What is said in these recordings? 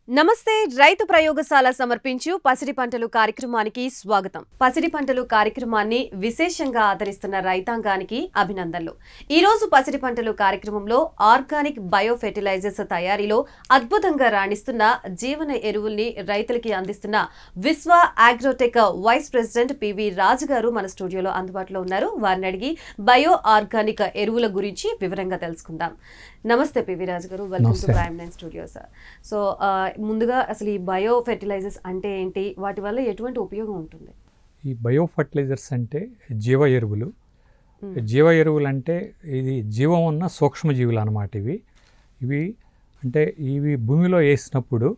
నమస్తే రైతు ప్రయోగశాల సమర్పించు పసిడి పంటలు కార్యక్రమానికి స్వాగతం. పసిడి పంటలు కార్యక్రమాన్ని విశేషంగా ఆదరిస్తున్న రైతాంగానికి అభినందనలు. ఈ రోజు పసిడి పంటలు కార్యక్రమంలో ఆర్గానిక్ బయో ఫెర్టిలైజర్స్ తయారీలో అద్భుతంగా రాణిస్తున్న జీవన ఎరువుల్ని రైతులకి అందిస్తున్న విశ్వ అగ్రోటెక్ వైస్ ప్రెసిడెంట్ పివి రాజు గారు మన స్టూడియోలో అందుబాటులో ఉన్నారు. వారిని అడిగి బయో ఆర్గానిక్ ఎరువుల గురించి వివరంగా తెలుసుకుందాం. నమస్తే పివి రాజు గారు, welcome to prime nine studio sir. So ముందుగా అసలు ఈ బయో ఫెర్టిలైజర్స్ అంటే ఏంటి, వాటి వల్ల ఎటువంటి ఉపయోగం ఉంటుంది? ఈ బయో ఫర్టిలైజర్స్ అంటే జీవ ఎరువులు. జీవ ఎరువులు అంటే ఇది జీవం ఉన్న సూక్ష్మజీవులు అన్నమాట. ఇవి అంటే ఇవి భూమిలో వేసినప్పుడు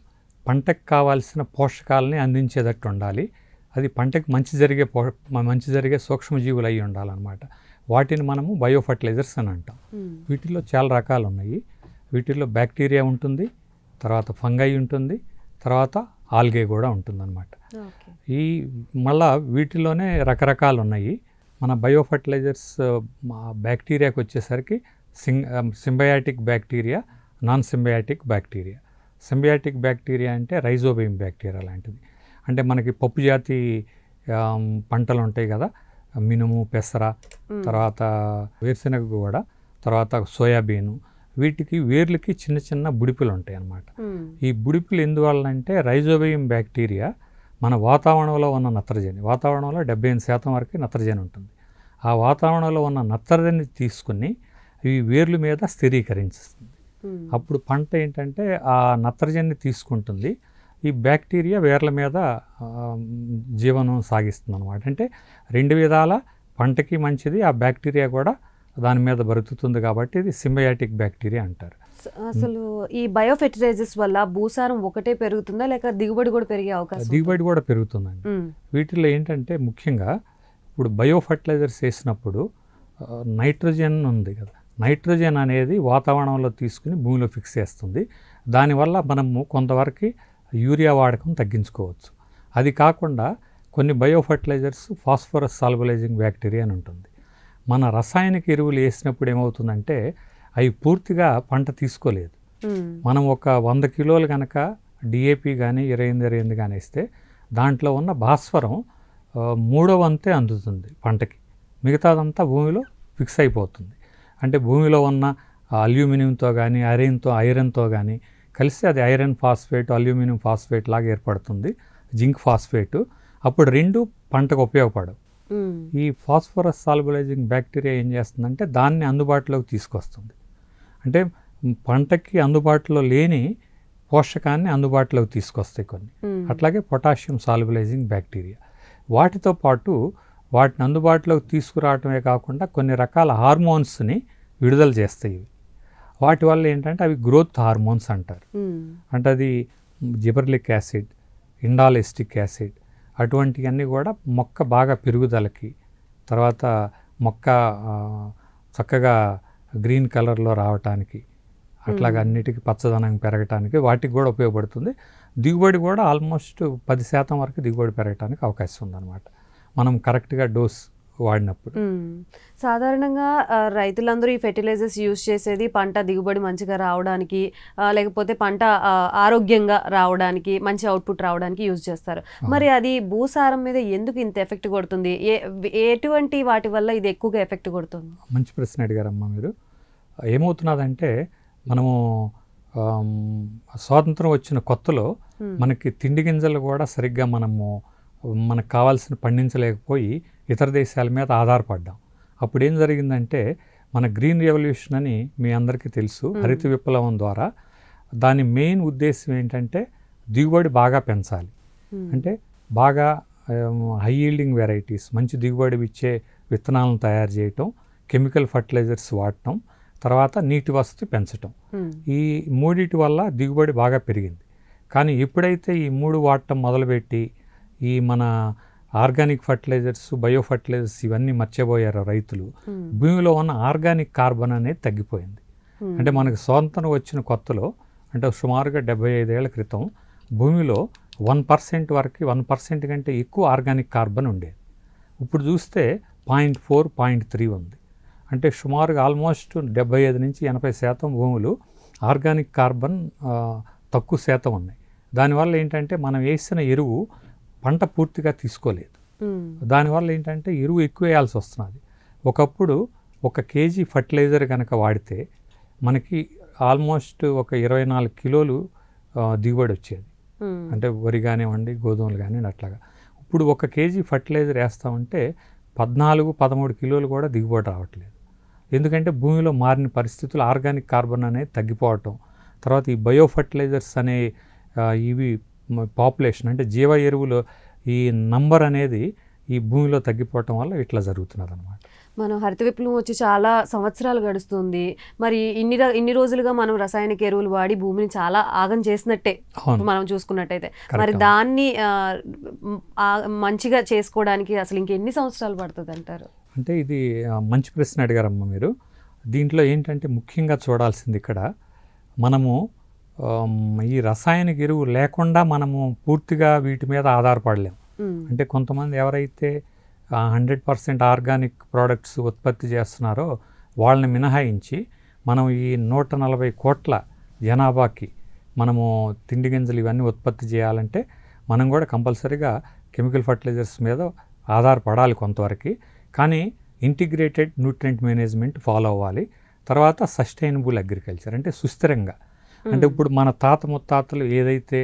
పంటకు కావాల్సిన పోషకాలని అందించేటట్టు ఉండాలి. అది పంటకు మంచి జరిగే సూక్ష్మజీవులు అయి ఉండాలన్నమాట. వాటిని మనము బయో ఫర్టిలైజర్స్ అని అంటాం. వీటిలో చాలా రకాలు ఉన్నాయి. వీటిల్లో బ్యాక్టీరియా ఉంటుంది, తర్వాత ఫంగై ఉంటుంది, తర్వాత ఆల్గే కూడా ఉంటుందన్నమాట. ఈ మళ్ళా వీటిలోనే రకరకాలు ఉన్నాయి. మన బయో ఫర్టిలైజర్స్ బ్యాక్టీరియాకి వచ్చేసరికి symbiotic bacteria, non symbiotic bacteria. Symbiotic bacteria అంటే రైజోబియం బ్యాక్టీరియా లాంటిది. అంటే మనకి పప్పు జాతి పంటలు ఉంటాయి కదా, మినుము, పెసర, తర్వాత వేరుశెనగ కూడా, తర్వాత సోయాబీను, వీటికి వేర్లకి చిన్న చిన్న బుడిపులు ఉంటాయి అన్నమాట. ఈ బుడిపులు ఎందువల్లంటే రైజోబియం బ్యాక్టీరియా మన వాతావరణంలో ఉన్న వాతావరణంలో 75% వరకు నత్రజని ఉంటుంది. ఆ వాతావరణంలో ఉన్న నత్రజని తీసుకుని ఇవి వేర్ల మీద స్థిరీకరించుతుంది. అప్పుడు పంట ఏంటంటే ఆ నత్రజని తీసుకుంటుంది, ఈ బ్యాక్టీరియా వేర్ల మీద జీవనం సాగిస్తుంది అన్నమాట. అంటే రెండు విధాల పంటకి మంచిది, ఆ బ్యాక్టీరియా కూడా దాని మీద బ్రతుకుతుంది. కాబట్టి ఇది సింబయాటిక్ బ్యాక్టీరియా అంటారు. అసలు ఈ బయో ఫెర్టిలైజర్స్ వల్ల భూసారం ఒకటే పెరుగుతుందా, లేక దిగుబడి కూడా పెరిగే అవకాశం? దిగుబడి కూడా పెరుగుతుందండి. వీటిలో ఏంటంటే ముఖ్యంగా ఇప్పుడు బయో ఫర్టిలైజర్స్ వేసినప్పుడు నైట్రోజన్ ఉంది కదా, నైట్రోజన్ అనేది వాతావరణంలో తీసుకుని భూమిలో ఫిక్స్ చేస్తుంది. దానివల్ల మనము కొంతవరకు యూరియా వాడకం తగ్గించుకోవచ్చు. అది కాకుండా కొన్ని bio fertilisers phosphorus solubilising bacteria అని ఉంటుంది. మన రసాయనిక ఎరువులు వేసినప్పుడు ఏమవుతుందంటే అవి పూర్తిగా పంట తీసుకోలేదు. మనం ఒక 100 కిలోలు కనుక డిఏపి కానీ 28 కానీ వేస్తే దాంట్లో ఉన్న భాస్వరం 3వ వంతే అందుతుంది పంటకి, మిగతాదంతా భూమిలో ఫిక్స్ అయిపోతుంది. అంటే భూమిలో ఉన్న అల్యూమినియంతో కానీ ఐరన్తో కానీ కలిసి అది ఐరన్ ఫాస్ఫేట్, అల్యూమినియం ఫాస్ఫేట్ లాగా ఏర్పడుతుంది, జింక్ ఫాస్ఫేటు. అప్పుడు రెండు పంటకు ఉపయోగపడవు. ఈ ఫాస్ఫరస్ సాల్బులైజింగ్ బ్యాక్టీరియా ఏం చేస్తుందంటే దాన్ని అందుబాటులోకి తీసుకొస్తుంది. అంటే పంటకి అందుబాటులో లేని పోషకాన్ని అందుబాటులోకి తీసుకొస్తాయి కొన్ని. అట్లాగే పొటాషియం సాల్బులైజింగ్ బ్యాక్టీరియా. వాటితో పాటు వాటిని అందుబాటులోకి తీసుకురావటమే కాకుండా కొన్ని రకాల హార్మోన్స్ని విడుదల చేస్తాయి. వాటి వల్ల ఏంటంటే అవి గ్రోత్ హార్మోన్స్ అంటారు. అంటే అది జిబర్లిక్ యాసిడ్, ఇండాలిస్టిక్ యాసిడ్, అటువంటివన్నీ కూడా మొక్క బాగా పెరుగుదలకి, తర్వాత మొక్క చక్కగా గ్రీన్ కలర్లో రావటానికి, అట్లాగా అన్నిటికీ పచ్చదనం పెరగటానికి వాటికి కూడా ఉపయోగపడుతుంది. దిగుబడి కూడా ఆల్మోస్ట్ 10% వరకు దిగుబడి పెరగటానికి అవకాశం ఉందన్నమాట మనం కరెక్ట్గా డోస్ వాడినప్పుడు. సాధారణంగా రైతులందరూ ఈ ఫెర్టిలైజర్స్ యూజ్ చేసేది పంట దిగుబడి మంచిగా రావడానికి, లేకపోతే పంట ఆరోగ్యంగా రావడానికి, మంచి అవుట్పుట్ రావడానికి యూజ్ చేస్తారు. మరి అది భూసారం మీద ఎందుకు ఇంత ఎఫెక్ట్ కొడుతుంది? ఎటువంటి వాటి వల్ల ఇది ఎక్కువగా ఎఫెక్ట్ కొడుతుంది? మంచి ప్రశ్న అడిగారమ్మా మీరు. ఏమవుతున్నదంటే మనము స్వాతంత్రం వచ్చిన కొత్తలో మనకి తిండి గింజలు కూడా సరిగ్గా మనకు కావాల్సిన పండించలేకపోయి ఇతర దేశాల మీద ఆధారపడ్డాం. అప్పుడు ఏం జరిగిందంటే మన గ్రీన్ రెవల్యూషన్ అని మీ అందరికీ తెలుసు, హరిత విప్లవం ద్వారా దాని మెయిన్ ఉద్దేశం ఏంటంటే దిగుబడి బాగా పెంచాలి. అంటే బాగా హై ఈల్డింగ్ వెరైటీస్, మంచి దిగుబడి ఇచ్చే విత్తనాలను తయారు చేయటం, కెమికల్ ఫర్టిలైజర్స్ వాడటం, తర్వాత నీటి వసతి పెంచటం. ఈ మూడిటి వల్ల దిగుబడి బాగా పెరిగింది. కానీ ఎప్పుడైతే ఈ 3 వాడటం మొదలుపెట్టి ఈ మన ఆర్గానిక్ ఫర్టిలైజర్స్, బయో ఫర్టిలైజర్స్ ఇవన్నీ మర్చిపోయారు రైతులు, భూమిలో ఉన్న ఆర్గానిక్ కార్బన్ అనేది తగ్గిపోయింది. అంటే మనకు స్వాతంత్రం వచ్చిన కొత్తలో, అంటే సుమారుగా 75 ఏళ్ల క్రితం భూమిలో 1% వరకు, 1% కంటే ఎక్కువ ఆర్గానిక్ కార్బన్ ఉండేది. ఇప్పుడు చూస్తే 0.4, 0.3 ఉంది. అంటే సుమారుగా ఆల్మోస్ట్ 75 నుంచి 80% భూములు ఆర్గానిక్ కార్బన్ తక్కువ శాతం ఉన్నాయి. దానివల్ల ఏంటంటే మనం వేసిన ఎరువు పంట పూర్తిగా తీసుకోలేదు. దానివల్ల ఏంటంటే ఎరువు ఎక్కువ వేయాల్సి వస్తున్నది. ఒకప్పుడు 1 kg ఫర్టిలైజర్ కనుక వాడితే మనకి ఆల్మోస్ట్ ఒక 24 కిలోలు దిగుబడి వచ్చేది. అంటే వరి కానివ్వండి, గోధుమలు కానివ్వండి అట్లాగా. ఇప్పుడు 1 kg ఫర్టిలైజర్ వేస్తామంటే 14-13 కిలోలు కూడా దిగుబడి రావట్లేదు. ఎందుకంటే భూమిలో మారిన పరిస్థితులు, ఆర్గానిక్ కార్బన్ అనేది తగ్గిపోవటం, తర్వాత ఈ బయో ఫర్టిలైజర్స్ అనే ఇవి పాపులేషన్ అంటే జీవ ఎరువులు ఈ నంబర్ అనేది ఈ భూమిలో తగ్గిపోవటం వల్ల ఇట్లా జరుగుతున్నది అనమాట. మనం హరిత విప్లవం వచ్చి చాలా సంవత్సరాలు గడుస్తుంది. మరి ఇన్ని రోజులుగా మనం రసాయనిక ఎరువులు వాడి భూమిని చాలా ఆగం చేసినట్టే మనం చూసుకున్నట్టయితే. మరి దాన్ని మంచిగా చేసుకోవడానికి అసలు ఇంకెన్ని సంవత్సరాలు పడుతుంది అంటారు? అంటే ఇది మంచి ప్రశ్న అడిగారమ్మా మీరు. దీంట్లో ఏంటంటే ముఖ్యంగా చూడాల్సింది ఇక్కడ మనము ఈ రసాయనిక ఎరువు లేకుండా మనము పూర్తిగా వీటి మీద ఆధారపడలేము. అంటే కొంతమంది ఎవరైతే 100% ఆర్గానిక్ ప్రోడక్ట్స్ ఉత్పత్తి చేస్తున్నారో వాళ్ళని మినహాయించి మనం ఈ 140 కోట్ల జనాభాకి మనము తిండి గింజలు ఇవన్నీ ఉత్పత్తి చేయాలంటే మనం కూడా కంపల్సరీగా కెమికల్ ఫర్టిలైజర్స్ మీద ఆధారపడాలి కొంతవరకు. కానీ ఇంటిగ్రేటెడ్ న్యూట్రియంట్ మేనేజ్మెంట్ ఫాలో అవ్వాలి. తర్వాత సస్టైనబుల్ అగ్రికల్చర్ అంటే సుస్థిరంగా, అంటే ఇప్పుడు మన తాత ముత్తాతలు ఏదైతే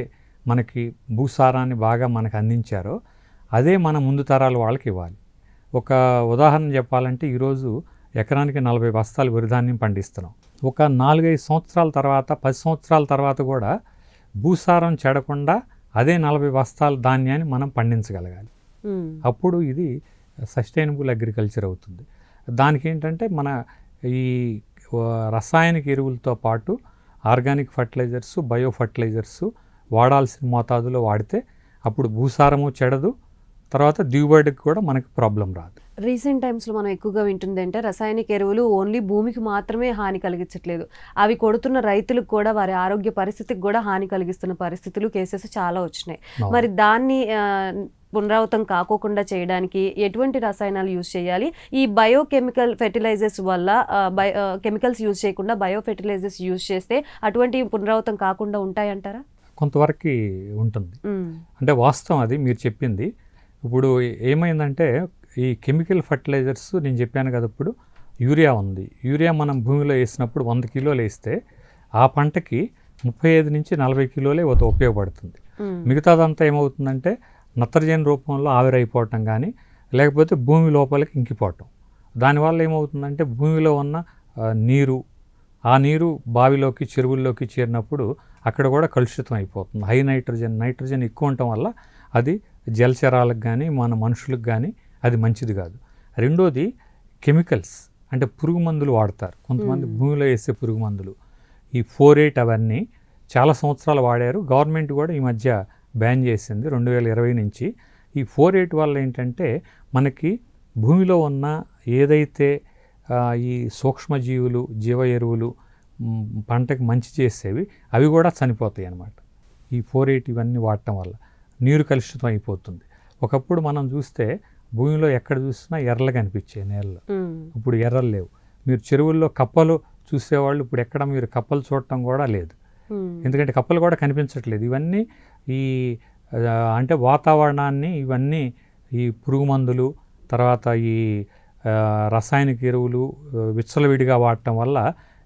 మనకి భూసారాన్ని బాగా మనకు అందించారో అదే మన ముందు తరాల వాళ్ళకి ఇవ్వాలి. ఒక ఉదాహరణ చెప్పాలంటే ఈరోజు ఎకరానికి 40 బస్తాలు వరిధాన్యం పండిస్తున్నాం. ఒక 4-5 సంవత్సరాల తర్వాత, 10 సంవత్సరాల తర్వాత కూడా భూసారం చెడకుండా అదే 40 బస్తాల ధాన్యాన్ని మనం పండించగలగాలి. అప్పుడు ఇది సస్టైనబుల్ అగ్రికల్చర్ అవుతుంది. దానికి ఏంటంటే మన ఈ రసాయనిక ఎరువులతో పాటు ఆర్గానిక్ ఫర్టిలైజర్స్, బయో ఫర్టిలైజర్స్ వాడాల్సిన మోతాదులో వాడితే అప్పుడు భూసారము చెడదు, తర్వాత దిగుబడికి కూడా మనకి ప్రాబ్లం రాదు. రీసెంట్ టైమ్స్లో మనం ఎక్కువగా వింటుంది అంటే రసాయనిక ఎరువులు ఓన్లీ భూమికి మాత్రమే హాని కలిగించట్లేదు, అవి కొడుతున్న రైతులకు కూడా వారి ఆరోగ్య పరిస్థితికి కూడా హాని కలిగిస్తున్న పరిస్థితులు, కేసెస్ చాలా వచ్చినాయి. మరి దాన్ని పునరావృతం కాకోకుండా చేయడానికి ఎటువంటి రసాయనాలు యూజ్ చేయాలి? ఈ బయోకెమికల్ ఫెర్టిలైజర్స్ వల్ల కెమికల్స్ యూజ్ చేయకుండా బయో ఫెర్టిలైజర్స్ యూజ్ చేస్తే అటువంటి పునరావృతం కాకుండా ఉంటాయంటారా? కొంతవరకు ఉంటుంది. అంటే వాస్తవం అది మీరు చెప్పింది. ఇప్పుడు ఏమైందంటే ఈ కెమికల్ ఫర్టిలైజర్స్ నేను చెప్పాను కదా, ఇప్పుడు యూరియా ఉంది. యూరియా మనం భూమిలో వేసినప్పుడు 100 కిలోలు వేస్తే ఆ పంటకి 35-40 కిలోలే ఉపయోగపడుతుంది. మిగతాదంతా ఏమవుతుందంటే నత్రజని రూపంలో ఆవిరైపోవటం కానీ, లేకపోతే భూమి లోపలికి ఇంకిపోవటం. దానివల్ల ఏమవుతుందంటే భూమిలో ఉన్న నీరు, ఆ నీరు బావిలోకి, చెరువుల్లోకి చేరినప్పుడు అక్కడ కూడా కలుషితం అయిపోతుంది. హై నైట్రోజన్ ఎక్కువ ఉండటం వల్ల అది జలచరాలకు కానీ మన మనుషులకు కానీ అది మంచిది కాదు. రెండోది కెమికల్స్ అంటే పురుగు మందులు వాడతారు కొంతమంది, భూమిలో వేసే పురుగు మందులు. ఈ 4-8 అవన్నీ చాలా సంవత్సరాలు వాడారు. గవర్నమెంట్ కూడా ఈ మధ్య బ్యాన్ చేసింది 2020 నుంచి. ఈ 4-8 వల్ల ఏంటంటే మనకి భూమిలో ఉన్న ఏదైతే ఈ సూక్ష్మజీవులు, జీవ ఎరువులు పంటకి మంచి చేసేవి అవి కూడా చనిపోతాయి అన్నమాట. ఈ 4-8 ఇవన్నీ వాడటం వల్ల నీరు కలుషితం అయిపోతుంది. ఒకప్పుడు మనం చూస్తే భూమిలో ఎక్కడ చూసినా ఎర్రలు కనిపించాయి నేలలో, ఇప్పుడు ఎర్రలు లేవు. మీరు చెరువుల్లో కప్పలు చూసేవాళ్ళు ఇప్పుడు ఎక్కడ మీరు కప్పలు చూడటం కూడా లేదు, ఎందుకంటే కప్పలు కూడా కనిపించట్లేదు. ఇవన్నీ ఈ అంటే వాతావరణాన్ని ఇవన్నీ ఈ పురుగు మందులు, తర్వాత ఈ రసాయనిక ఎరువులు విచ్చలవిడిగా వాడటం వల్ల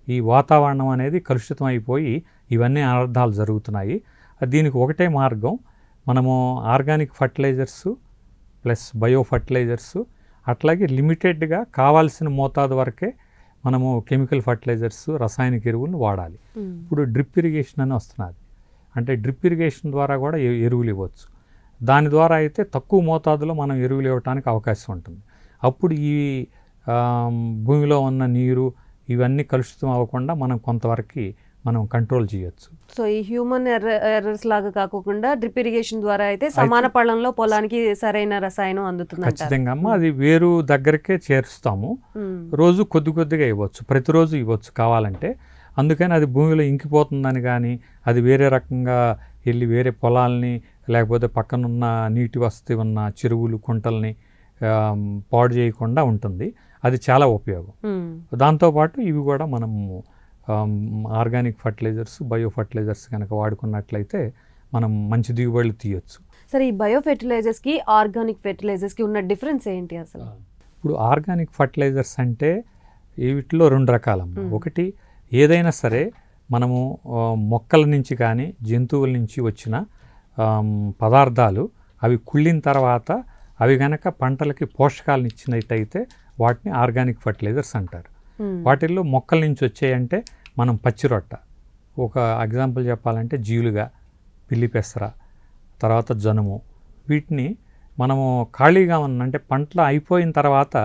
ఈ వాతావరణం అనేది కలుషితం అయిపోయి ఇవన్నీ అనర్థాలు జరుగుతున్నాయి. దీనికి ఒకటే మార్గం, మనము organic fertilisers plus bio fertilisers అట్లాగే లిమిటెడ్గా కావాల్సిన మోతాదు వరకే మనము కెమికల్ ఫర్టిలైజర్స్, రసాయనిక ఎరువులను వాడాలి. ఇప్పుడు డ్రిప్ ఇరిగేషన్ అని వస్తున్నది. అంటే డ్రిప్ ఇరిగేషన్ ద్వారా కూడా ఎరువులు ఇవ్వచ్చు. దాని ద్వారా అయితే తక్కువ మోతాదులో మనం ఎరువులు ఇవ్వడానికి అవకాశం ఉంటుంది. అప్పుడు ఈ భూమిలో ఉన్న నీరు ఇవన్నీ కలుషితం అవ్వకుండా మనం కొంతవరకు మనం కంట్రోల్ చేయొచ్చు. సో ఈ హ్యూమన్ ఎర్రర్స్ లాగా కాకుండా డ్రిప్ ఇరిగేషన్ ద్వారా అయితే సమాన పళ్ళంలో పొలానికి సరైన రసాయనం అందుతుంది. ఖచ్చితంగా అమ్మ, అది వేరు దగ్గరకే చేరుస్తాము. రోజు కొద్దిగా ఇవ్వచ్చు, ప్రతిరోజు ఇవ్వచ్చు కావాలంటే. అందుకని అది భూమిలో ఇంకిపోతుందని కానీ, అది వేరే రకంగా వెళ్ళి వేరే పొలాల్ని లేకపోతే పక్కనున్న నీటి వసతి ఉన్న చెరువులు, కుంటల్ని పాడు చేయకుండా ఉంటుంది. అది చాలా ఉపయోగం. దాంతోపాటు ఇవి కూడా మనము ఆర్గానిక్ ఫర్టిలైజర్స్, బయో ఫర్టిలైజర్స్ కనుక వాడుకున్నట్లయితే మనం మంచి దిగుబడులు తీయొచ్చు. సరే, ఈ బయో ఫెర్టిలైజర్స్కి ఆర్గానిక్ ఫెర్టిలైజర్స్కి ఉన్న డిఫరెన్స్ ఏంటి అసలు? ఇప్పుడు ఆర్గానిక్ ఫర్టిలైజర్స్ అంటే వీటిలో 2 రకాలమ్మా. ఒకటి ఏదైనా సరే మనము మొక్కల నుంచి కానీ జంతువుల నుంచి వచ్చిన పదార్థాలు అవి కుళ్ళిన తర్వాత అవి గనక పంటలకి పోషకాలను ఇచ్చినట్టయితే వాటిని ఆర్గానిక్ ఫర్టిలైజర్స్ అంటారు. వాటిల్లో మొక్కల నుంచి వచ్చాయంటే మనం పచ్చిరొట్ట, ఒక ఎగ్జాంపుల్ చెప్పాలంటే జీలుగా, పిల్లి పెసర, తర్వాత జనుము, వీటిని మనము ఖాళీగా అంటే పంటలు అయిపోయిన తర్వాత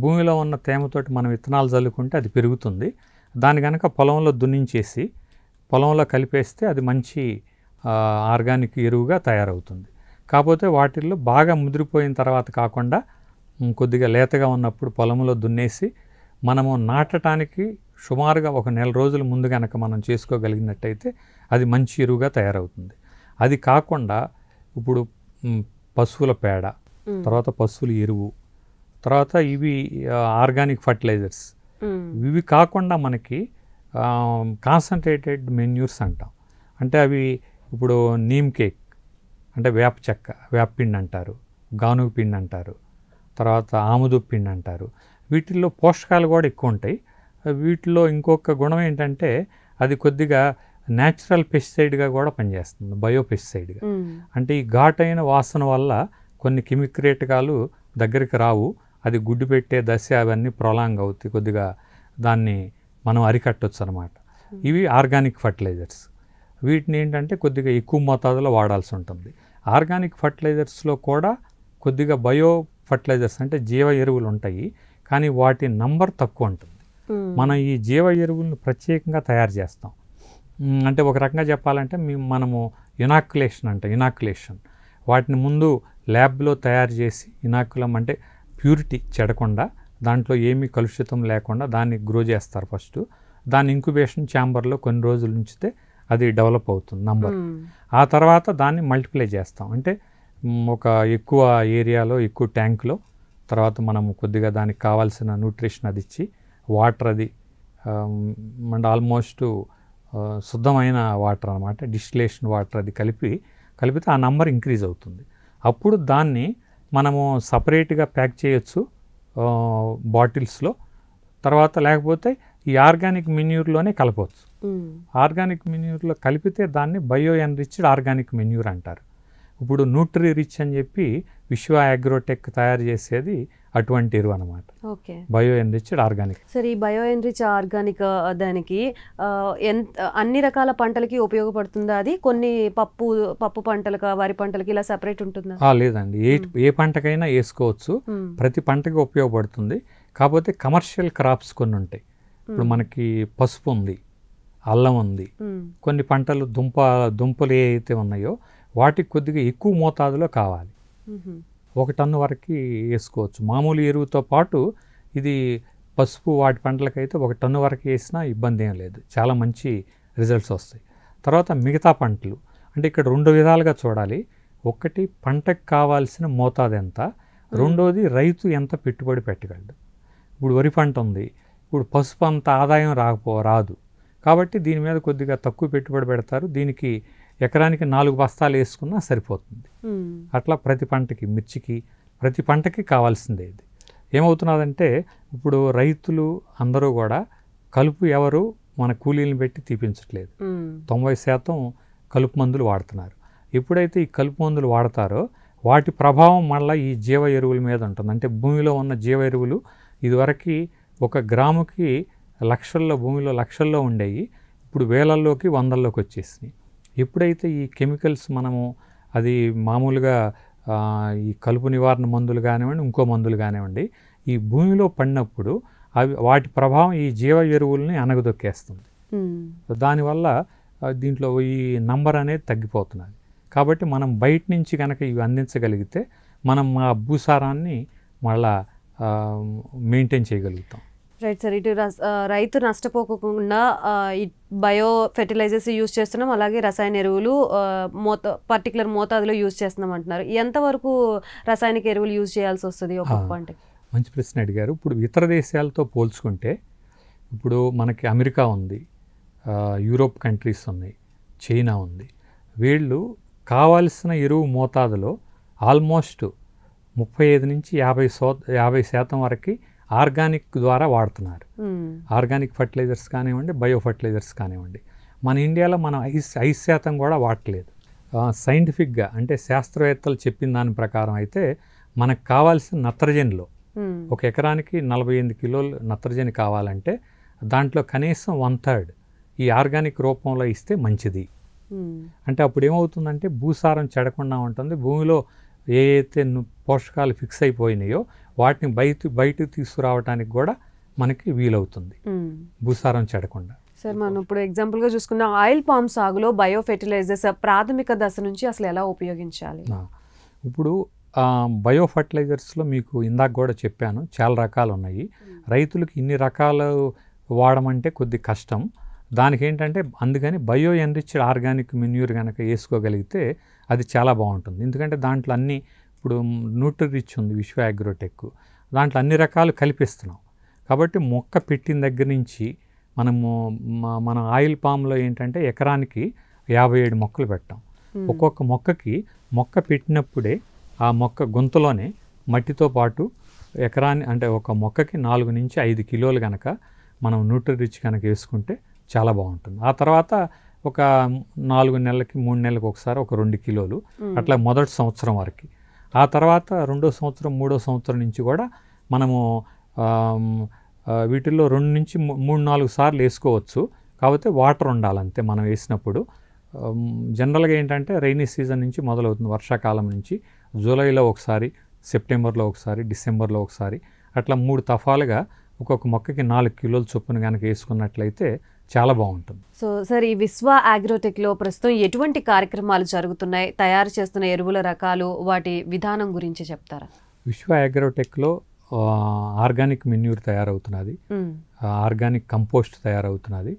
భూమిలో ఉన్న తేమతోటి మనం విత్తనాలు చల్లుకుంటే అది పెరుగుతుంది. దాని కనుక పొలంలో దున్నించేసి పొలంలో కలిపేస్తే అది మంచి ఆర్గానిక్ ఎరువుగా తయారవుతుంది. కాకపోతే వాటిల్లో బాగా ముదిరిపోయిన తర్వాత కాకుండా కొద్దిగా లేతగా ఉన్నప్పుడు పొలంలో దున్నేసి మనము నాటడానికి సుమారుగా 1 నెల రోజుల ముందు కనుక మనం చేసుకోగలిగినట్టయితే అది మంచి ఎరువుగా తయారవుతుంది. అది కాకుండా ఇప్పుడు పశువుల పేడ, తర్వాత పశువుల ఎరువు, తర్వాత ఇవి ఆర్గానిక్ ఫర్టిలైజర్స్. ఇవి కాకుండా మనకి కాన్సన్ట్రేటెడ్ మెన్యూర్స్ అంటాం. అంటే అవి ఇప్పుడు నీమ్ కేక్ అంటే వేప చెక్క, వేప పిండి అంటారు, గానుగ పిండి అంటారు, తర్వాత ఆముదు పిండి అంటారు. వీటిల్లో పోషకాలు కూడా ఎక్కువ ఉంటాయి. వీటిలో ఇంకొక గుణం ఏంటంటే అది కొద్దిగా న్యాచురల్ పెస్టిసైడ్గా కూడా పనిచేస్తుంది, బయో పెస్టిసైడ్గా. అంటే ఈ ఘాటైన వాసన వల్ల కొన్ని కెమికరేటకాలు దగ్గరికి రావు, అది గుడ్డు పెట్టే దశ అవన్నీ ప్రొలాంగ్ అవుతాయి, కొద్దిగా దాన్ని మనం అరికట్టవచ్చు అనమాట. ఇవి ఆర్గానిక్ ఫర్టిలైజర్స్. వీటిని ఏంటంటే కొద్దిగా ఎక్కువ మోతాదులో వాడాల్సి ఉంటుంది. ఆర్గానిక్ ఫర్టిలైజర్స్లో కూడా కొద్దిగా బయో ఫర్టిలైజర్స్ అంటే జీవ ఎరువులు ఉంటాయి, కానీ వాటి నంబర్ తక్కువ ఉంటుంది. మనం ఈ జీవ ఎరువులను ప్రత్యేకంగా తయారు చేస్తాం. అంటే ఒక రకంగా చెప్పాలంటే మనము ఇనాక్యులేషన్ వాటిని ముందు ల్యాబ్లో తయారు చేసి, ఇనాక్యులం అంటే ప్యూరిటీ చెడకుండా దాంట్లో ఏమీ కలుషితం లేకుండా దాన్ని గ్రో చేస్తారు ఫస్ట్. దాన్ని ఇంక్యుబేషన్ ఛాంబర్లో కొన్ని రోజులు ఉంచితే అది డెవలప్ అవుతుంది నంబర్. ఆ తర్వాత దాన్ని మల్టిప్లై చేస్తాం. అంటే ఒక ఎక్కువ ఏరియాలో ఎక్కువ ట్యాంక్లో తర్వాత మనము కొద్దిగా దానికి కావాల్సిన న్యూట్రిషన్ అది ఇచ్చి వాటర్ అది అండ్ ఆల్మోస్ట్ శుద్ధమైన వాటర్ అన్నమాట, డిస్టిలేషన్ వాటర్ అది కలిపితే ఆ నంబర్ ఇంక్రీజ్ అవుతుంది. అప్పుడు దాన్ని మనము సపరేట్గా ప్యాక్ చేయొచ్చు బాటిల్స్లో. తర్వాత లేకపోతే ఈ ఆర్గానిక్ మెన్యూర్లోనే కలపవచ్చు. ఆర్గానిక్ మెన్యూర్లో కలిపితే దాన్ని బయో ఎన్రిచ్డ్ ఆర్గానిక్ మెన్యూర్ అంటారు. ఇప్పుడు న్యూట్రీ రిచ్ అని చెప్పి విశ్వ అగ్రోటెక్ తయారు చేసేది అటువంటి ఎరువు అనమాట, బయో ఎన్రిచ్డ్ ఆర్గానిక్. సరే, ఈ బయో ఎన్రిచ్ ఆర్గానిక్ దానికి అన్ని రకాల పంటలకి ఉపయోగపడుతుందా? అది కొన్ని పప్పు పంటలకు, వరి పంటలకి ఇలా సపరేట్ ఉంటుందా? లేదండి, ఏ పంటకైనా వేసుకోవచ్చు, ప్రతి పంటకి ఉపయోగపడుతుంది. కాకపోతే కమర్షియల్ క్రాప్స్ కొన్ని ఉంటాయి. ఇప్పుడు మనకి పసుపు ఉంది, అల్లం ఉంది, కొన్ని పంటలు దుంపలు ఏ అయితే ఉన్నాయో వాటికి కొద్దిగా ఎక్కువ మోతాదులో కావాలి. 1 టన్ను వరకు వేసుకోవచ్చు. మామూలు ఎరువుతో పాటు ఇది పసుపు వాటి పంటలకైతే 1 టన్ను వరకు వేసినా ఇబ్బంది ఏం లేదు, చాలా మంచి రిజల్ట్స్ వస్తాయి. తర్వాత మిగతా పంటలు అంటే ఇక్కడ 2 విధాలుగా చూడాలి. ఒకటి పంటకు కావాల్సిన మోతాదు ఎంత, రెండోది రైతు ఎంత పెట్టుబడి పెట్టగలడు. ఇప్పుడు వరి పంట ఉంది, ఇప్పుడు పసుపు అంత ఆదాయం రాదు, కాబట్టి దీని మీద కొద్దిగా తక్కువ పెట్టుబడి పెడతారు. దీనికి ఎకరానికి 4 బస్తాలు వేసుకున్నా సరిపోతుంది. అట్లా ప్రతి పంటకి, మిర్చికి ప్రతి పంటకి కావాల్సిందే. ఇది ఏమవుతున్నదంటే ఇప్పుడు రైతులు అందరూ కూడా కలుపు ఎవరు మన కూలీలను పెట్టి తీపించట్లేదు, 90% కలుపు మందులు వాడుతున్నారు. ఎప్పుడైతే ఈ కలుపు మందులు వాడతారో వాటి ప్రభావం మళ్ళీ ఈ జీవ ఎరువుల మీద ఉంటుంది. అంటే భూమిలో ఉన్న జీవ ఎరువులు ఇదివరకు 1 గ్రాముకి భూమిలో లక్షల్లో ఉండేవి, ఇప్పుడు వేలల్లోకి, వందల్లోకి వచ్చేసినాయి. ఎప్పుడైతే ఈ కెమికల్స్ మనము అది మామూలుగా ఈ కలుపు నివారణ మందులు కానివ్వండి, ఇంకో మందులు కానివ్వండి, ఈ భూమిలో పడినప్పుడు వాటి ప్రభావం ఈ జీవ ఎరువుల్ని అణగదొక్కేస్తుంది. దానివల్ల దీంట్లో ఈ నంబర్ అనేది తగ్గిపోతున్నది. కాబట్టి మనం బయట నుంచి కనుక ఇవి అందించగలిగితే మనం ఆ భూసారాన్ని మళ్ళా మెయింటైన్ చేయగలుగుతాం. రైట్ సార్, ఇటు రైతు నష్టపోకుండా ఈ బయో ఫెర్టిలైజర్స్ యూజ్ చేస్తున్నాం, అలాగే రసాయన ఎరువులు పర్టికులర్ మోతాదులో యూజ్ చేస్తున్నాం అంటున్నారు. ఎంతవరకు రసాయనిక ఎరువులు యూజ్ చేయాల్సి వస్తుంది ఒక్కొక్క పంటకి? మంచి ప్రశ్న అడిగారు. ఇప్పుడు ఇతర దేశాలతో పోల్చుకుంటే ఇప్పుడు మనకి అమెరికా ఉంది, యూరోప్ కంట్రీస్ ఉన్నాయి, చైనా ఉంది, వీళ్ళు కావాల్సిన ఎరువు మోతాదులో ఆల్మోస్ట్ 35 నుంచి 50% వరకు ఆర్గానిక్ ద్వారా వాడుతున్నారు. ఆర్గానిక్ ఫర్టిలైజర్స్ కానివ్వండి, బయో ఫర్టిలైజర్స్ కానివ్వండి. మన ఇండియాలో మనం 5% కూడా వాడట్లేదు. సైంటిఫిక్గా అంటే శాస్త్రవేత్తలు చెప్పిన దాని ప్రకారం అయితే మనకు కావాల్సిన నత్రజనిలో ఒక ఎకరానికి 48 కిలోలు నత్రజని కావాలంటే దాంట్లో కనీసం 1/3 ఈ ఆర్గానిక్ రూపంలో ఇస్తే మంచిది. అంటే అప్పుడు ఏమవుతుందంటే భూసారం చెడకుండా ఉంటుంది. భూమిలో ఏ అయితే పోషకాలు ఫిక్స్ అయిపోయినాయో వాటిని బయటకు తీసుకురావడానికి కూడా మనకి వీలవుతుంది, భూసారం చెడకుండా. సార్, మనం ఇప్పుడు ఎగ్జాంపుల్గా చూసుకున్న ఆయిల్ పామ్ సాగులో బయో ఫెర్టిలైజర్స్ ప్రాథమిక దశ నుంచి అసలు ఎలా ఉపయోగించాలి? ఇప్పుడు బయో ఫర్టిలైజర్స్లో మీకు ఇందాక కూడా చెప్పాను, చాలా రకాలు ఉన్నాయి. రైతులకు ఇన్ని రకాలు వాడమంటే కొద్ది కష్టం. దానికి ఏంటంటే అందుకని బయో ఎన్రిచ్డ్ ఆర్గానిక్ మెన్యూర్ కనుక వేసుకోగలిగితే అది చాలా బాగుంటుంది. ఎందుకంటే దాంట్లో అన్ని ఇప్పుడు న్యూట్రిరిచ్ ఉంది, విశ్వ అగ్రోటెక్, దాంట్లో అన్ని రకాలు కల్పిస్తున్నాం. కాబట్టి మొక్క పెట్టిన దగ్గర నుంచి మన ఆయిల్ పామ్లో ఏంటంటే ఎకరానికి 57 మొక్కలు పెట్టాం. ఒక్కొక్క మొక్క పెట్టినప్పుడే ఆ మొక్క గుంతలోనే మట్టితో పాటు అంటే ఒక మొక్కకి 4 నుంచి 5 కిలోలు కనుక మనం న్యూట్రిరిచ్ కనుక వేసుకుంటే చాలా బాగుంటుంది. ఆ తర్వాత ఒక 4 నెలలకి 3 నెలలకు ఒకసారి ఒక 2 కిలోలు అట్లా మొదటి సంవత్సరం వరకు. ఆ తర్వాత 2వ సంవత్సరం 3వ సంవత్సరం నుంచి కూడా మనము వీటిల్లో 2 నుంచి 3-4 సార్లు వేసుకోవచ్చు. కాకపోతే వాటర్ ఉండాలంతే మనం వేసినప్పుడు. జనరల్గా ఏంటంటే రైనీ సీజన్ నుంచి మొదలవుతుంది, వర్షాకాలం నుంచి. జూలైలో ఒకసారి, సెప్టెంబర్లో ఒకసారి, డిసెంబర్లో ఒకసారి, అట్లా 3 దఫాలుగా ఒక్కొక్క మొక్కకి 4 కిలోల చొప్పున కనుక వేసుకున్నట్లయితే చాలా బాగుంటుంది. సో సార్, ఈ విశ్వ అగ్రోటెక్లో ప్రస్తుతం ఎటువంటి కార్యక్రమాలు జరుగుతున్నాయి? తయారు చేస్తున్న ఎరువుల రకాలు, వాటి విధానం గురించి చెప్తారా? విశ్వ అగ్రోటెక్లో ఆర్గానిక్ మెన్యూర్ తయారవుతున్నది, ఆర్గానిక్ కంపోస్ట్ తయారవుతున్నది,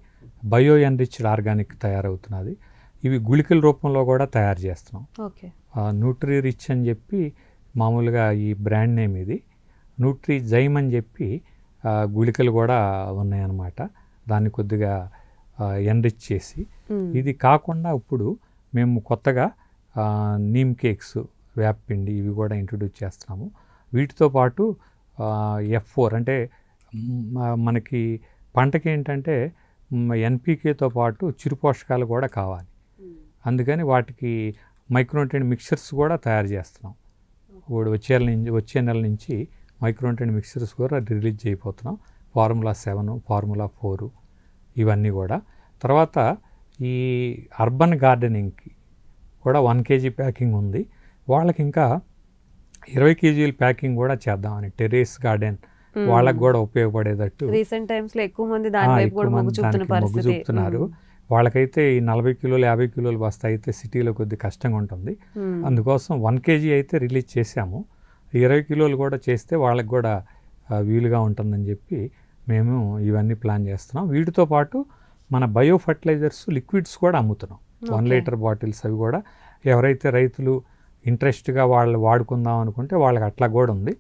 బయో ఎన్రిచ్డ్ ఆర్గానిక్ తయారవుతున్నది. ఇవి గుళికల రూపంలో కూడా తయారు చేస్తున్నాం. న్యూట్రీ రిచ్ అని చెప్పి మామూలుగా ఈ బ్రాండ్ నేమ్ ఇది. న్యూట్రీ జైమ్ అని చెప్పి గుళికలు కూడా ఉన్నాయన్నమాట. దాన్ని కొద్దిగా ఎన్రిచ్ చేసి, ఇది కాకుండా ఇప్పుడు మేము కొత్తగా నీమ్ కేక్స్, వేపపిండి ఇవి కూడా ఇంట్రొడ్యూస్ చేస్తున్నాము. వీటితో పాటు F4 అంటే మనకి పంటకి ఏంటంటే NPKతో పాటు చిరు పోషకాలు కూడా కావాలి. అందుకని వాటికి మైక్రోన్యూట్రియంట్ మిక్చర్స్ కూడా తయారు చేస్తున్నాం. ఇప్పుడు వచ్చే నెల నుంచి మైక్రోన్యూట్రియంట్ మిక్చర్స్ కూడా రిలీజ్ చేయబోతున్నాం. ఫార్ములా 7, ఫార్ములా 4 ఇవన్నీ కూడా. తర్వాత ఈ అర్బన్ గార్డెనింగ్కి కూడా 1 kg ప్యాకింగ్ ఉంది. వాళ్ళకి ఇంకా 20 kgల ప్యాకింగ్ కూడా చేద్దామని, టెర్రేస్ గార్డెన్ వాళ్ళకి కూడా ఉపయోగపడేటట్టు. రీసెంట్ టైమ్స్లో ఎక్కువ మంది దాని వైపు కూడా మొగ్గు చూపుతున్నారు. వాళ్ళకైతే ఈ 40 కిలోలు 50 కిలోలు బస్తా అయితే సిటీలో కొద్ది కష్టంగా ఉంటుంది. అందుకోసం 1 kg అయితే రిలీజ్ చేశాము. 20 కిలోలు కూడా చేస్తే వాళ్ళకి కూడా వీలుగా ఉంటుందని చెప్పి మేము ఇవన్నీ ప్లాన్ చేస్తున్నాం. వీటితో పాటు మన బయో ఫర్టిలైజర్స్ లిక్విడ్స్ కూడా అమ్ముతున్నాం. 1 లీటర్ బాటిల్స్ అవి కూడా ఎవరైతే రైతులు ఇంట్రెస్ట్గా వాళ్ళు వాడుకుందాం అనుకుంటే వాళ్ళకి అట్లా కూడా ఉంది.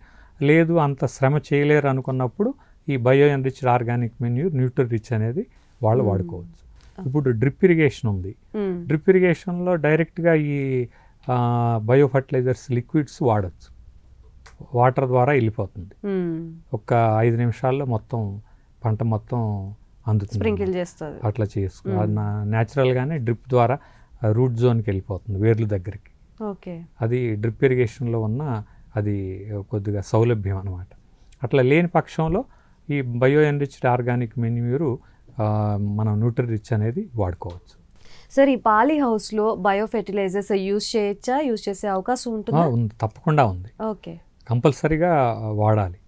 లేదు అంత శ్రమ చేయలేరు అనుకున్నప్పుడు ఈ bio enriched organic manure Nutri rich అనేది వాళ్ళు వాడుకోవచ్చు. ఇప్పుడు డ్రిప్ ఇరిగేషన్ ఉంది. డ్రిప్ ఇరిగేషన్లో డైరెక్ట్గా ఈ బయో ఫర్టిలైజర్స్ లిక్విడ్స్ వాడచ్చు. వాటర్ ద్వారా వెళ్ళిపోతుంది. ఒక 5 నిమిషాల్లో మొత్తం పంట మొత్తం అందుతుంది. అట్లా చేసుకో న్యాచురల్గానే డ్రిప్ ద్వారా రూట్ జోన్కి వెళ్ళిపోతుంది, వేర్ల దగ్గరికి. అది డ్రిప్ ఇరిగేషన్లో ఉన్న అది కొద్దిగా సౌలభ్యం అన్నమాట. అట్లా లేని పక్షంలో ఈ బయో ఎన్రిచ్డ్ ఆర్గానిక్ మెన్యూరు మనం న్యూట్రీ రిచ్ అనేది వాడుకోవచ్చు. సార్, ఈ పాలీ హౌస్లో బయో ఫెర్టిలైజర్స్ యూజ్ చేయొచ్చా? యూజ్ చేసే అవకాశం ఉంటుందా? ఉంది, తప్పకుండా ఉంది. ఓకే, కంపల్సరీగా వాడాలి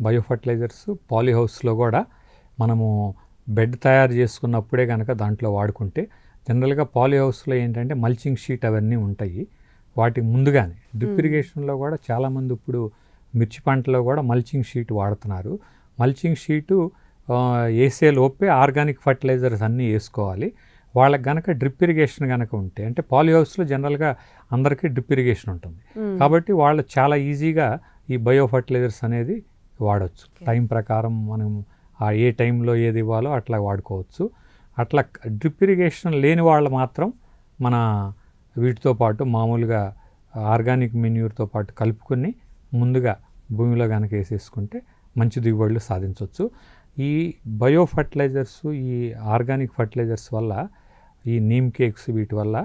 బయో ఫర్టిలైజర్స్. పాలీ హౌస్లో కూడా మనము బెడ్ తయారు చేసుకున్నప్పుడే కనుక దాంట్లో వాడుకుంటే, జనరల్గా పాలీ హౌస్లో ఏంటంటే మల్చింగ్ షీట్ అవన్నీ ఉంటాయి. వాటి ముందుగానే డ్రిప్ ఇరిగేషన్లో కూడా చాలామంది ఇప్పుడు మిర్చి పంటలో కూడా మల్చింగ్ షీట్ వాడుతున్నారు. మల్చింగ్ షీటు వేసే లోపే ఆర్గానిక్ ఫర్టిలైజర్స్ అన్నీ వేసుకోవాలి. వాళ్ళకి కనుక డ్రిప్ ఇరిగేషన్ కనుక ఉంటే, అంటే పాలీ హౌస్లో జనరల్గా అందరికీ డ్రిప్ ఇరిగేషన్ ఉంటుంది కాబట్టి వాళ్ళు చాలా ఈజీగా ఈ బయో ఫర్టిలైజర్స్ అనేది వాడవచ్చు. టైం ప్రకారం మనం ఏ టైంలో ఏది ఇవ్వాలో అట్లా వాడుకోవచ్చు. అట్లా డ్రిప్ ఇరిగేషన్ లేని వాళ్ళు మాత్రం మన వీటితో పాటు మామూలుగా ఆర్గానిక్ మెన్యూర్తో పాటు కలుపుకొని ముందుగా భూమిలో కనుక వేసేసుకుంటే మంచి దిగుబడులు సాధించవచ్చు. ఈ బయో ఫర్టిలైజర్స్, ఈ ఆర్గానిక్ ఫర్టిలైజర్స్ వల్ల, ఈ నీమ్ కేక్స్ వీటి వల్ల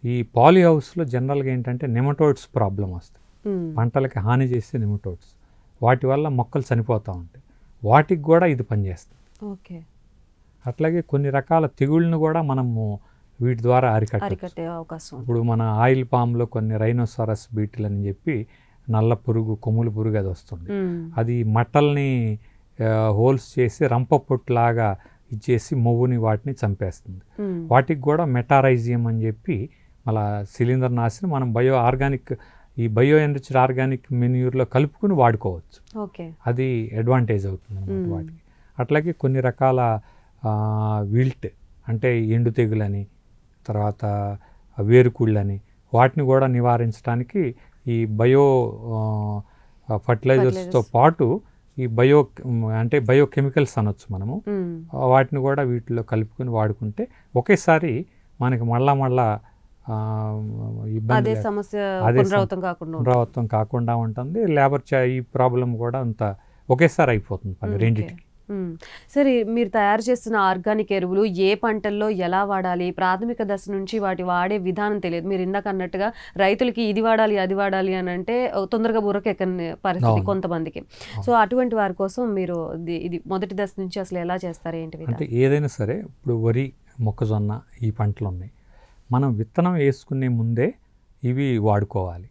ఈ పాలీ హౌస్లో జనరల్గా ఏంటంటే నెమటోడ్స్ ప్రాబ్లం వస్తుంది. పంటలకి హాని చేసే నెమటోడ్స్, వాటి వల్ల మొక్కలు చనిపోతూ ఉంటాయి. వాటికి కూడా ఇది పనిచేస్తుంది. ఓకే. అట్లాగే కొన్ని రకాల తెగుళ్ళను కూడా మనము వీటి ద్వారా అరికట్టే అవకాశం. ఇప్పుడు మన ఆయిల్ పామ్లో కొన్ని రైనోసారస్ బీటిల్ అని చెప్పి నల్ల పురుగు, కొమ్ముల పురుగు అది వస్తుంది. అది మట్టల్ని హోల్స్ చేసి రంప పొట్టులాగా ఇచ్చేసి మొవ్వుని వాటిని చంపేస్తుంది. వాటికి కూడా మెటారైజియం అని చెప్పి మళ్ళా శిలీంద్ర నాశనం మనం ఈ బయో ఎన్రిచ్డ్ ఆర్గానిక్ మెన్యూర్లో కలుపుకుని వాడుకోవచ్చు. అది అడ్వాంటేజ్ అవుతుంది అన్నమాట వాటికి. అట్లాగే కొన్ని రకాల విల్ట్ అంటే ఎండు తెగులని, తర్వాత వేరుకుళ్ళని, వాటిని కూడా నివారించడానికి ఈ బయో ఫర్టిలైజర్స్తో పాటు ఈ బయోకెమికల్స్ అనొచ్చు మనము, వాటిని కూడా వీటిలో కలుపుకొని వాడుకుంటే ఒకేసారి మనకి మళ్ళా ఇబ్బంది, పునరావృతం కాకుండా ఉంటుంది. లేబర్ ఈ ప్రాబ్లం కూడా అంత ఒకేసారి అయిపోతుంది పని రెండింటికి. సరే, మీరు తయారు చేస్తున్న ఆర్గానిక్ ఎరువులు ఏ పంటల్లో ఎలా వాడాలి, ప్రాథమిక దశ నుంచి వాటి వాడే విధానం తెలియదు. మీరు ఇందాక అన్నట్టుగా రైతులకి ఇది వాడాలి అది వాడాలి అని అంటే తొందరగా బుర్రకెక్కని పరిస్థితి కొంతమందికి. సో అటువంటి వారి కోసం మీరు ఇది మొదటి దశ నుంచి అసలు ఎలా చేస్తారు, ఏంటి? అంటే ఏదైనా సరే, ఇప్పుడు వరి, మొక్కజొన్న ఈ పంటలు ఉన్నాయి, మనం విత్తనం వేసుకునే ముందే ఇవి వాడుకోవాలి.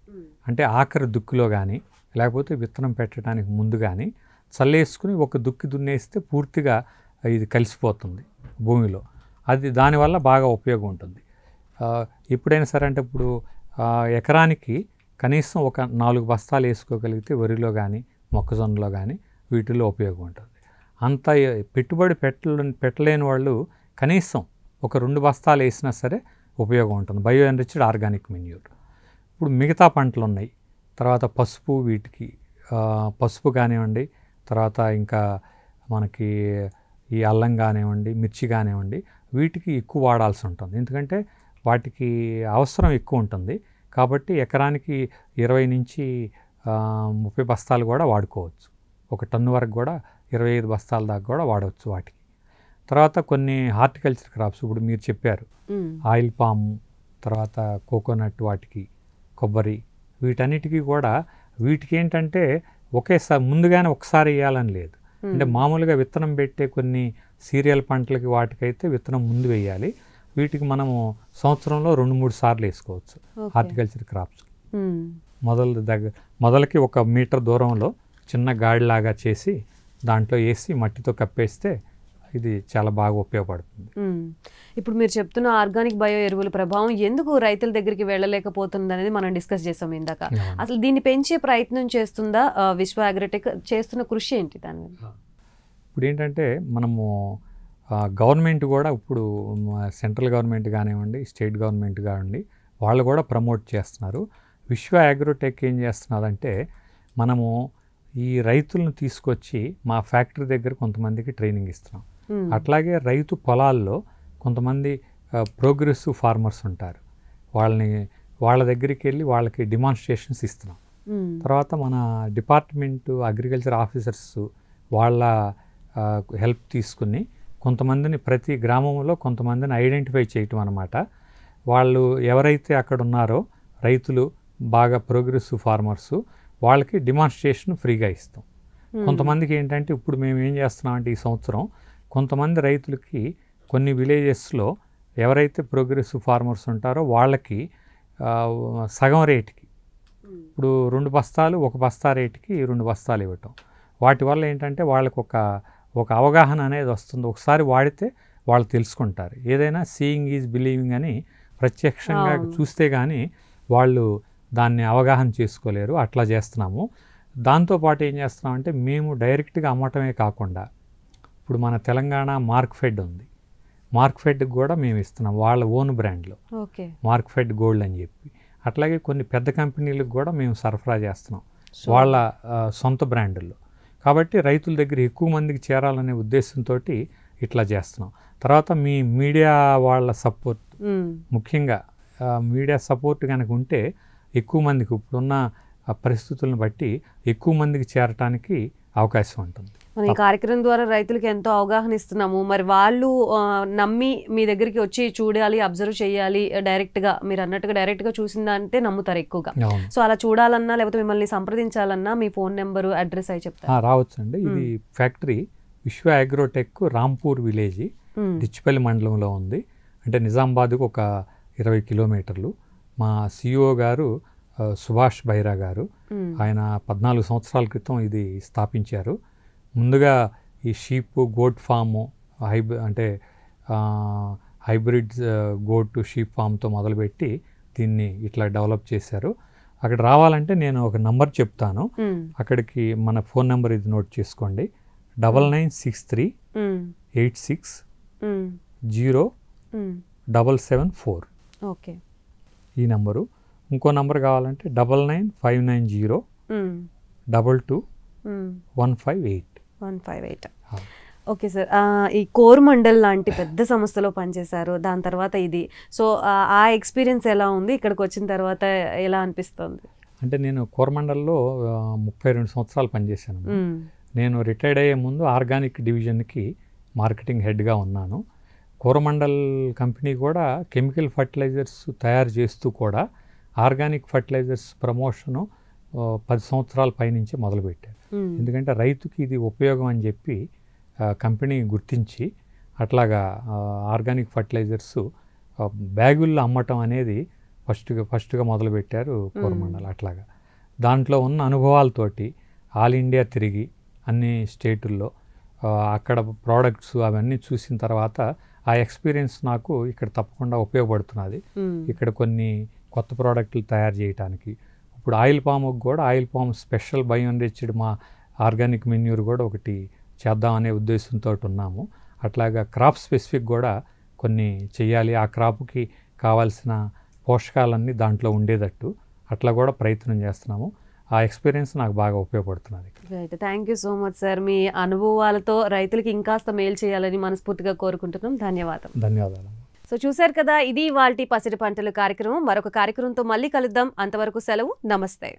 అంటే ఆఖరి దుక్కులో కానీ లేకపోతే విత్తనం పెట్టడానికి ముందు కానీ చల్లేసుకుని ఒక దుక్కి దున్నేస్తే పూర్తిగా ఇది కలిసిపోతుంది భూమిలో. అది దానివల్ల బాగా ఉపయోగం ఉంటుంది. ఎప్పుడైనా సరే, అంటే ఇప్పుడు ఎకరానికి కనీసం ఒక 4 బస్తాలు వేసుకోగలిగితే వరిలో కానీ మొక్కజొన్నలో కానీ వీటిల్లో ఉపయోగం ఉంటుంది. అంత పెట్టుబడి పెట్టలేని వాళ్ళు కనీసం ఒక 2 బస్తాలు వేసినా సరే ఉపయోగం ఉంటుంది బయో ఎన్రిచ్డ్ ఆర్గానిక్ మెన్యూర్. ఇప్పుడు మిగతా పంటలు ఉన్నాయి, తర్వాత పసుపు, వీటికి పసుపు కానివ్వండి, తర్వాత ఇంకా మనకి ఈ అల్లం కానివ్వండి, మిర్చి కానివ్వండి, వీటికి ఎక్కువ వాడాల్సి ఉంటుంది. ఎందుకంటే వాటికి అవసరం ఎక్కువ ఉంటుంది. కాబట్టి ఎకరానికి 20 నుంచి 30 బస్తాలు కూడా వాడుకోవచ్చు. 1 టన్ను వరకు కూడా 25 బస్తాల దాకా కూడా వాడవచ్చు వాటికి. తర్వాత కొన్ని హార్టికల్చర్ క్రాప్స్, ఇప్పుడు మీరు చెప్పారు ఆయిల్ పామ్, తర్వాత కోకోనట్, వాటికి కొబ్బరి, వీటన్నిటికీ కూడా వీటికి ఏంటంటే ఒకేసారి ముందుగానే ఒకసారి వేయాలని లేదు. అంటే మామూలుగా విత్తనం పెట్టే కొన్ని సీరియల్ పంటలకి వాటికైతే విత్తనం ముందు వేయాలి. వీటికి మనము సంవత్సరంలో 2-3 సార్లు వేసుకోవచ్చు హార్టికల్చర్ క్రాప్స్. మొదలకి 1 మీటర్ దూరంలో చిన్న గాడిలాగా చేసి దాంట్లో వేసి మట్టితో కప్పేస్తే ఇది చాలా బాగా ఉపయోగపడుతుంది. ఇప్పుడు మీరు చెప్తున్న ఆర్గానిక్ బయో ఎరువుల ప్రభావం ఎందుకు రైతుల దగ్గరికి వెళ్ళలేకపోతుంది అనేది మనం డిస్కస్ చేసాం ఇందాక. అసలు దీన్ని పెంచే ప్రయత్నం చేస్తుందా విశ్వ అగ్రోటెక్? చేస్తున్న కృషి ఏంటి దాని మీద? ఇప్పుడు ఏంటంటే మనము గవర్నమెంట్ కూడా, ఇప్పుడు సెంట్రల్ గవర్నమెంట్ కానివ్వండి, స్టేట్ గవర్నమెంట్ కానివ్వండి, వాళ్ళు కూడా ప్రమోట్ చేస్తున్నారు. విశ్వ అగ్రోటెక్ ఏం చేస్తున్నదంటే, మనము ఈ రైతులను తీసుకొచ్చి మా ఫ్యాక్టరీ దగ్గర కొంతమందికి ట్రైనింగ్ ఇస్తున్నాం. అట్లాగే రైతు పొలాల్లో కొంతమంది ప్రోగ్రెసివ్ ఫార్మర్స్ ఉంటారు, వాళ్ళ దగ్గరికి వెళ్ళి వాళ్ళకి డిమాన్స్ట్రేషన్స్ ఇస్తున్నాం. తర్వాత మన డిపార్ట్మెంట్ అగ్రికల్చర్ ఆఫీసర్స్ వాళ్ళ హెల్ప్ తీసుకుని కొంతమందిని ప్రతి గ్రామంలో కొంతమందిని ఐడెంటిఫై చేయటం అన్నమాట. వాళ్ళు ఎవరైతే అక్కడ ఉన్నారో రైతులు బాగా ప్రోగ్రెసివ్ ఫార్మర్సు, వాళ్ళకి డిమాన్స్ట్రేషన్ ఫ్రీగా ఇస్తాం. కొంతమందికి ఏంటంటే ఇప్పుడు మేము ఏం చేస్తున్నామంటే ఈ సంవత్సరం కొంతమంది రైతులకి కొన్ని విలేజెస్లో ఎవరైతే ప్రోగ్రెసివ్ ఫార్మర్స్ ఉంటారో వాళ్ళకి సగం రేటుకి, ఇప్పుడు 2 బస్తాలు 1 బస్తా రేటుకి 2 బస్తాలు ఇవ్వటం. వాటి వల్ల ఏంటంటే వాళ్ళకి ఒక అవగాహన అనేది వస్తుంది. ఒకసారి వాడితే వాళ్ళు తెలుసుకుంటారు. ఏదైనా సీయింగ్ ఈజ్ బిలీవింగ్ అని ప్రత్యక్షంగా చూస్తే కానీ వాళ్ళు దాన్ని అవగాహన చేసుకోలేరు. అట్లా చేస్తున్నాము. దాంతోపాటు ఏం చేస్తున్నామంటే మేము డైరెక్ట్గా అమ్మటమే కాకుండా ఇప్పుడు మన తెలంగాణ మార్క్ఫెడ్ ఉంది, మార్క్ఫెడ్కి కూడా మేము ఇస్తున్నాం వాళ్ళ ఓన్ బ్రాండ్లో, మార్క్ఫెడ్ గోల్డ్ అని చెప్పి. అట్లాగే కొన్ని పెద్ద కంపెనీలకు కూడా మేము సరఫరా చేస్తున్నాం వాళ్ళ సొంత బ్రాండ్ల్లో. కాబట్టి రైతుల దగ్గర ఎక్కువ మందికి చేరాలనే ఉద్దేశంతో ఇట్లా చేస్తున్నాం. తర్వాత మీ మీడియా వాళ్ళ సపోర్ట్, ముఖ్యంగా మీడియా సపోర్ట్ కనుక ఉంటే ఎక్కువ మందికి ఇప్పుడున్న పరిస్థితులను బట్టి ఎక్కువ మందికి చేరటానికి అవకాశం ఉంటుంది. మన ఈ కార్యక్రమం ద్వారా రైతులకు ఎంతో అవగాహన ఇస్తున్నాము. మరి వాళ్ళు నమ్మి మీ దగ్గరికి వచ్చి చూడాలి, అబ్జర్వ్ చేయాలి, డైరెక్ట్గా మీరు అన్నట్టుగా డైరెక్ట్గా చూసిందంటే నమ్ముతారు ఎక్కువగా. సో అలా చూడాలన్నా లేకపోతే మిమ్మల్ని సంప్రదించాలన్నా మీ ఫోన్ నెంబరు, అడ్రస్ అయి చెప్తారు. రావచ్చండి. ఇది ఫ్యాక్టరీ విశ్వ అగ్రోటెక్ రాంపూర్ విలేజ్, డిచ్చిపల్లి మండలంలో ఉంది. అంటే నిజామాబాద్కు ఒక 20 కిలోమీటర్లు. మా సిఇఓ గారు సుభాష్ బైరా గారు, ఆయన 14 సంవత్సరాల క్రితం ఇది స్థాపించారు. ముందుగా ఈ షీప్ గోట్ ఫాము అంటే హైబ్రిడ్ గోట్ షీప్ ఫామ్తో మొదలుపెట్టి దీన్ని ఇట్లా డెవలప్ చేశారు. అక్కడ రావాలంటే నేను ఒక నంబర్ చెప్తాను, అక్కడికి మన ఫోన్ నెంబర్ ఇది నోట్ చేసుకోండి. 9963 86 0774. ఓకే, ఈ నెంబరు. ఇంకో నెంబర్ కావాలంటే 99590 22 158. ఓకే సార్, ఈ కోరమండల్ లాంటి పెద్ద సంస్థలో పనిచేశారు, దాని తర్వాత ఇది. సో ఆ ఎక్స్పీరియన్స్ ఎలా ఉంది? ఇక్కడికి వచ్చిన తర్వాత ఎలా అనిపిస్తుంది? అంటే నేను కోరమండల్లో 32 సంవత్సరాలు పనిచేశాను. నేను రిటైర్డ్ అయ్యే ముందు ఆర్గానిక్ డివిజన్కి మార్కెటింగ్ హెడ్గా ఉన్నాను. కోరమండల్ కంపెనీ కూడా కెమికల్ ఫర్టిలైజర్స్ తయారు చేస్తూ కూడా ఆర్గానిక్ ఫర్టిలైజర్స్ ప్రమోషను 10 సంవత్సరాల పైనుంచి మొదలుపెట్టారు. ఎందుకంటే రైతుకి ఇది ఉపయోగం అని చెప్పి కంపెనీ గుర్తించి అట్లాగా ఆర్గానిక్ ఫర్టిలైజర్స్ బ్యాగుల్లో అమ్మటం అనేది ఫస్ట్గా మొదలుపెట్టారు కోరమండల్. అట్లాగా దాంట్లో ఉన్న అనుభవాలతోటి ఆల్ ఇండియా తిరిగి అన్ని స్టేటుల్లో అక్కడ ప్రోడక్ట్స్ అవన్నీ చూసిన తర్వాత ఆ ఎక్స్పీరియన్స్ నాకు ఇక్కడ తప్పకుండా ఉపయోగపడుతున్నది. ఇక్కడ కొన్ని కొత్త ప్రోడక్ట్లు తయారు చేయడానికి. ఇప్పుడు ఆయిల్ పామ్కి కూడా ఆయిల్ పామ్ స్పెషల్ బయోఎన్రిచ్డ్ మా ఆర్గానిక్ మెన్యూర్ కూడా ఒకటి చేద్దామనే ఉద్దేశంతో ఉన్నాము. అట్లాగా క్రాప్ స్పెసిఫిక్ కూడా కొన్ని చెయ్యాలి, ఆ క్రాప్కి కావాల్సిన పోషకాలన్నీ దాంట్లో ఉండేటట్టు అట్లా కూడా ప్రయత్నం చేస్తున్నాము. ఆ ఎక్స్పీరియన్స్ నాకు బాగా ఉపయోగపడుతున్నది. Right, thank you so much sir. మీ అనుభవాలతో రైతులకి ఇంకాస్త మేలు చేయాలని మనస్ఫూర్తిగా కోరుకుంటున్నాం. ధన్యవాదాలు. సో చూశారు కదా, ఇది ఇవాల్టి పసిడి పంటలు కార్యక్రమం. మరొక కార్యక్రమంతో మళ్ళీ కలుద్దాం. అంతవరకు సెలవు, నమస్తే.